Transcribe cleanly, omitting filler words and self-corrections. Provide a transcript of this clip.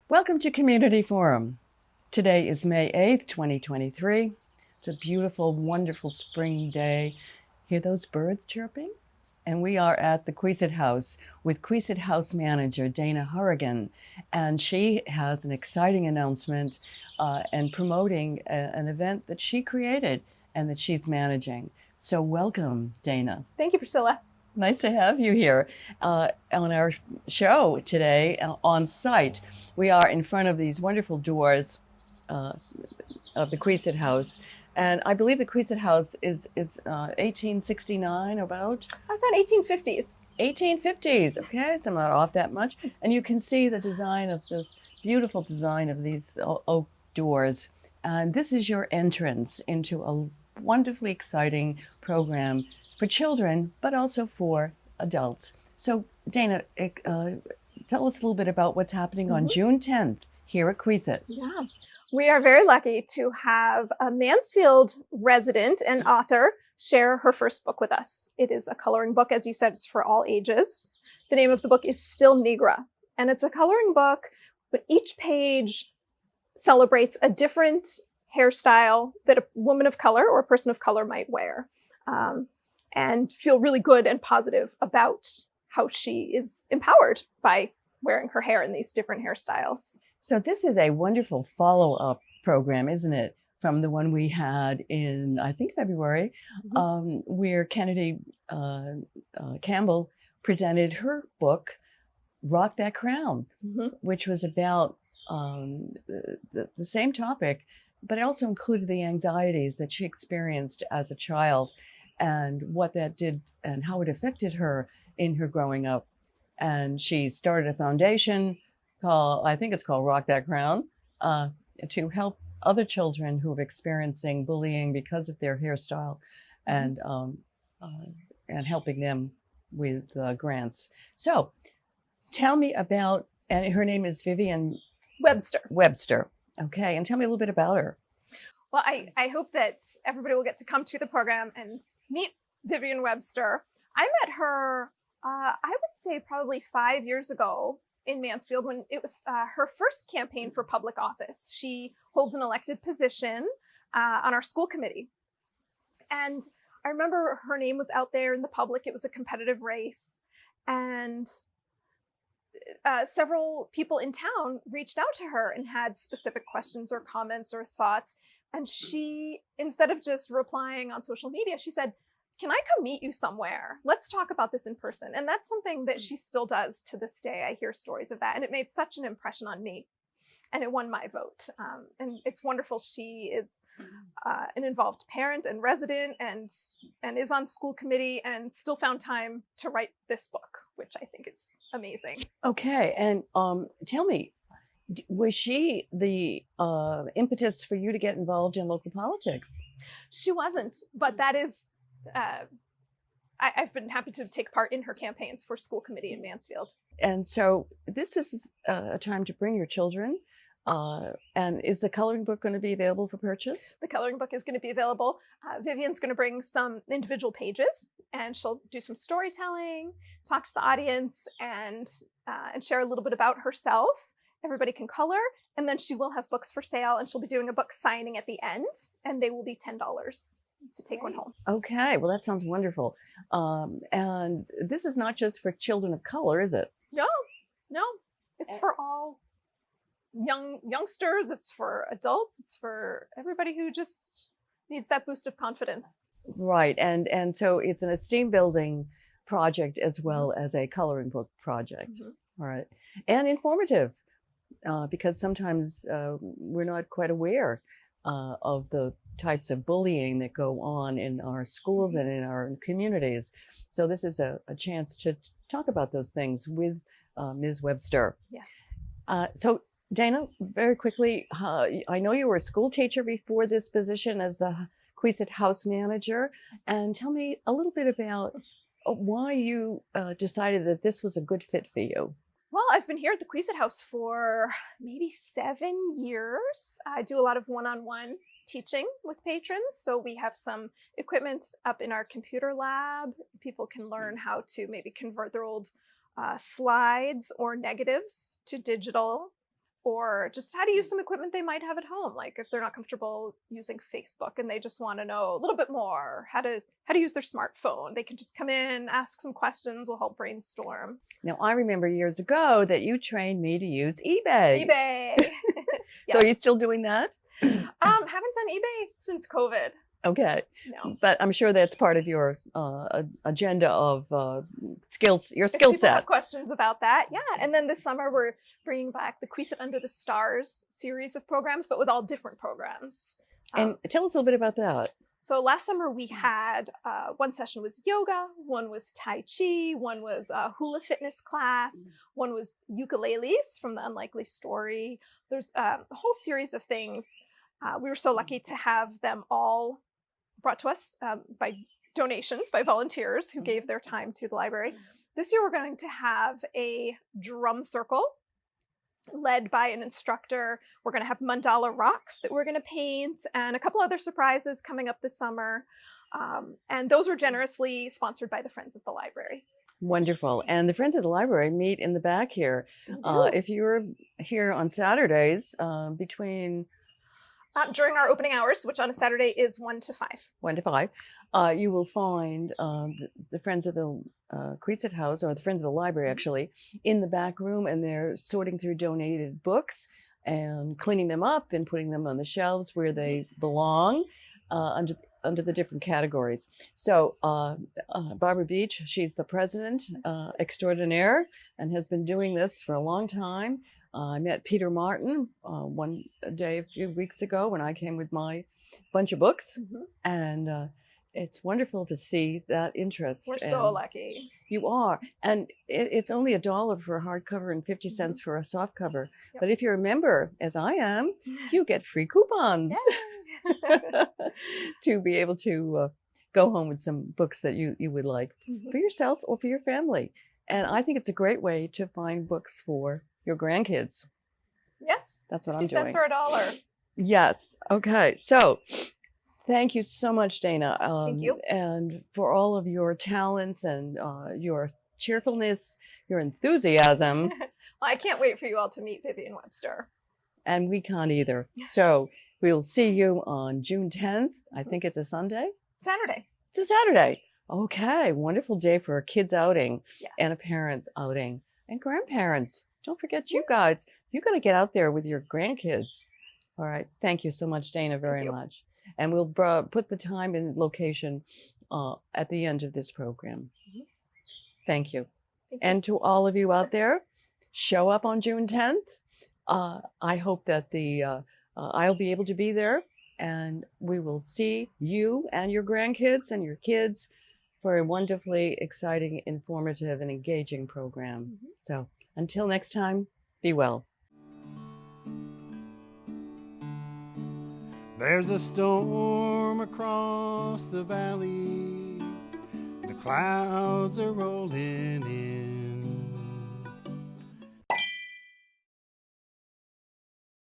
Welcome to Community Forum. Today is May 8th, 2023. It's a beautiful, wonderful spring day. Hear those birds chirping? And we are at the Queset House with Queset House manager Dana Hourigan. And she has an exciting announcement and promoting an event that she created and that she's managing. So welcome, Dana. Thank you, Priscilla. Nice to have you here on our show today on site. We are in front of these wonderful doors of the Queset House. And I believe the Queset House is 1869 about? I thought 1850s. 1850s, okay, so I'm not off that much. And you can see the design of the beautiful design of these oak doors. And this is your entrance into a wonderfully exciting program for children, but also for adults. So, Dana, tell us a little bit about what's happening on June 10th here at Queset. Yeah, we are very lucky to have a Mansfield resident and author share her first book with us. It is a coloring book, as you said, it's for all ages. The name of the book is Still Negra, and it's a coloring book, but each page celebrates a different hairstyle that a woman of color or a person of color might wear. And feel really good and positive about how she is empowered by wearing her hair in these different hairstyles. So this is a wonderful follow-up program, isn't it, from the one we had in, I think, February, where Kennedy Campbell presented her book, Rock That Crown, which was about the same topic, but it also included the anxieties that she experienced as a child and what that did and how it affected her in her growing up. And she started a foundation called, I think it's called Rock That Crown, to help other children who are experiencing bullying because of their hairstyle and helping them with grants. So tell me about, and her name is Vivian Webster. Okay, and tell me a little bit about her. Well, I hope that everybody will get to come to the program and meet Vivian Webster. I met her, I would say probably 5 years ago in Mansfield when it was her first campaign for public office. She holds an elected position on our school committee. And I remember her name was out there in the public. It was a competitive race. And several people in town reached out to her and had specific questions or comments or thoughts. And she, instead of just replying on social media, she said, "Can I come meet you somewhere? Let's talk about this in person." And that's something that she still does to this day. I hear stories of that. And it made such an impression on me. And it won my vote. And it's wonderful. She is an involved parent and resident and is on school committee and still found time to write this book, which I think is amazing. Okay. And tell me, was she the impetus for you to get involved in local politics? She wasn't, but that is, I've been happy to take part in her campaigns for school committee in Mansfield. And so this is a time to bring your children. And is the coloring book going to be available for purchase? The coloring book is going to be available. Vivian's going to bring some individual pages and she'll do some storytelling, talk to the audience and share a little bit about herself. Everybody can color, and then she will have books for sale and she'll be doing a book signing at the end, and they will be $10 to take one home. Okay, well, that sounds wonderful. And this is not just for children of color, is it? No, it's for all youngsters, it's for adults, it's for everybody who just needs that boost of confidence. Right, and so it's an esteem building project as well as a coloring book project. All right, and informative, because sometimes we're not quite aware of the types of bullying that go on in our schools and in our communities. So this is a chance to talk about those things with Ms. Webster. Yes. So Dana, very quickly, I know you were a school teacher before this position as the Queset House manager, and tell me a little bit about why you decided that this was a good fit for you. Well, I've been here at the Queset House for maybe 7 years. I do a lot of one-on-one teaching with patrons. So we have some equipment up in our computer lab. People can learn how to maybe convert their old slides or negatives to digital, or just how to use some equipment they might have at home. Like if they're not comfortable using Facebook and they just want to know a little bit more how to use their smartphone, they can just come in, ask some questions, we'll help brainstorm. Now, I remember years ago that you trained me to use eBay. eBay. So are you still doing that? Haven't done eBay since COVID. Okay. No. But I'm sure that's part of your agenda of skills, your If skill people have set. questions about that, yeah. And then this summer we're bringing back the Queset Under the Stars series of programs, but with all different programs. And tell us a little bit about that. So last summer we had one session was yoga, one was Tai Chi, one was a hula fitness class, one was ukuleles from The Unlikely Story. There's a whole series of things. We were so lucky to have them all brought to us by donations, by volunteers who gave their time to the library. This year we're going to have a drum circle led by an instructor. We're going to have mandala rocks that we're going to paint and a couple other surprises coming up this summer. And those were generously sponsored by the Friends of the Library. Wonderful. And the Friends of the Library meet in the back here. If you're here on Saturdays between... during our opening hours, which on a Saturday is 1 to 5. 1 to 5, you will find the Friends of the Queset House, or the Friends of the Library actually, in the back room, and they're sorting through donated books and cleaning them up and putting them on the shelves where they belong under the different categories. So Barbara Beach, she's the president extraordinaire and has been doing this for a long time. I met Peter Martin one day a few weeks ago when I came with my bunch of books, and it's wonderful to see that interest. We're so lucky. You are, and it's only $1 for a hardcover and 50 cents for a softcover. Yep. But if you're a member, as I am, you get free coupons to be able to go home with some books that you would like for yourself or for your family. And I think it's a great way to find books for your grandkids. Yes. That's what I'm 50 doing. cents or $1. Yes. Okay. So thank you so much, Dana. Thank you. And for all of your talents and your cheerfulness, your enthusiasm. Well, I can't wait for you all to meet Vivian Webster. And we can't either. So we'll see you on June 10th. I think it's a Sunday. Saturday. It's a Saturday. Okay. Wonderful day for a kids outing and a Yes. parent outing and grandparents. Don't forget you guys. You got to get out there with your grandkids. All right. Thank you so much, Dana, very much. And we'll put the time and location at the end of this program. Thank you. And to all of you out there, show up on June 10th. I hope that I'll be able to be there, and we will see you and your grandkids and your kids for a wonderfully exciting, informative, and engaging program. So until next time, be well. There's a storm across the valley. The clouds are rolling in.